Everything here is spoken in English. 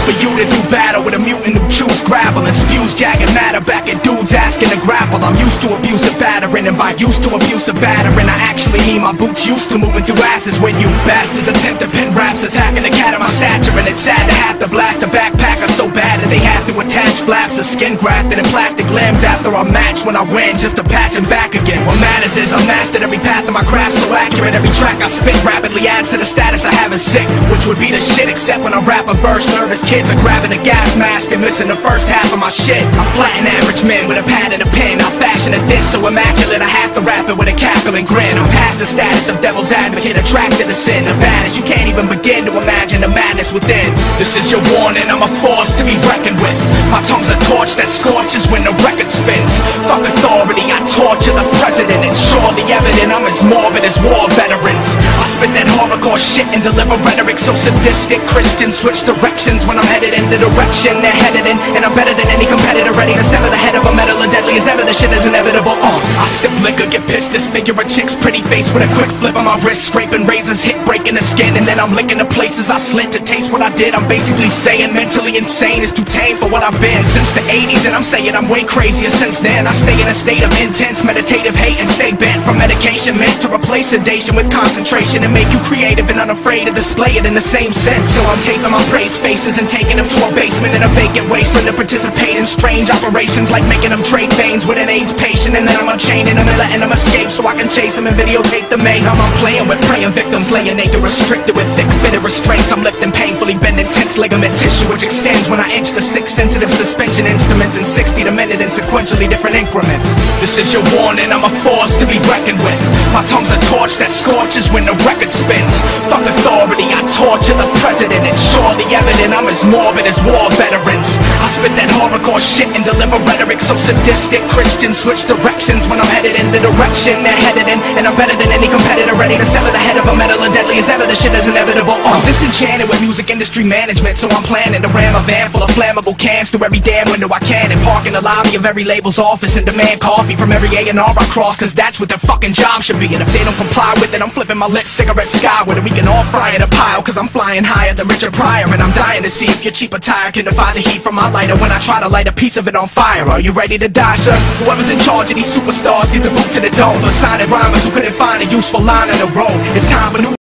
for you to do battle with a mutant who chews gravel and spews jagged matter back at dudes asking to grapple. I'm used to abusive battering, and by used to abusive battering I actually mean my boots used to moving through asses when you bastards attempt to pin raps, attacking the cat of my stature. And it's sad to have to blast a backpacker so bad that they have to attach flaps of skin grafted and plastic limbs after I match when I win, just to patch them back again. What matters is I mastered every path of my craft so accurate, every track I spit rapidly adds to the status I have as sick, which would be the shit except when I rap a verse. Nervous kids are grabbing a gas mask and missing the first half of my shit. I flatten average men with a pad and a pen. I fashion a diss so immaculate I have to rap it with a cackle and grin. I'm past the status of devil's advocate, attracted to sin, the baddest. You can't even begin to imagine the madness within. This is your warning, I'm a force to be reckoned with. My tongue's a torch that scorches when the record spins. Fuck authority, I torture the president. It's surely evident I'm as morbid as war veterans. I spit that horrorcore shit and deliver rhetoric so sadistic Christians switch directions when I'm headed in the direction they're headed in. And I'm better than any competitor, ready to sever the head of a metal or deadly as ever. The shit is inevitable. I sip liquor, get pissed, disfigure a chick's pretty face with a quick flip on my wrist, scraping razors, hit breaking the skin, and then I'm licking the places I slit to taste what I did. I'm basically saying mentally insane is too tame for what I've been since the 80s, and I'm saying I'm way crazier since then. I stay in a state of intense meditative hate and stay bent from medication meant to replace sedation with concentration and make you creative and unafraid to display it in the same sense. So I'm taping my praise faces and taking them to a basement in a vacant wasteland to participate in strange operations like making them trade veins with an AIDS patient, and then I'm unchaining them and letting them escape so I can chase them and videotape the mayhem. I'm playing with preying victims, laying naked, restricted with thick fitted restraints. I'm lifting painfully bending tense ligament tissue which extends when I inch the 6 sensitive suspension instruments in 60 to minute in sequentially different increments. This is your warning, I'm a force to be reckoned with. My tongue's a torch that scorches when the record spins. Fuck authority, I torture the president. It's surely evident I'm as morbid as war veterans. I spit that horrorcore shit and deliver rhetoric so sadistic Christians switch directions when I'm headed in the direction they're headed in. And I'm better than any competitor, ready to sever the head of a metal or deadly as ever. The shit is inevitable. I'm disenchanted with music industry management, so I'm planning to ram a van full of flammable cans through every damn window I can and park in the lobby of every label's office and demand coffee from every A&R I cross, cause that's what their fucking job should be. And if they don't comply with it, I'm flipping my lit cigarette skyward and we can all fry in a pile, cause I'm flying higher than Richard Pryor. And I'm dying to see if your cheap attire can defy the heat from my lighter when I try to light a piece of it on fire. Are you ready to die, sir? Whoever's in charge of these superstars get the boot to the dome for signing rhymers who couldn't find a useful line in a row. It's time for new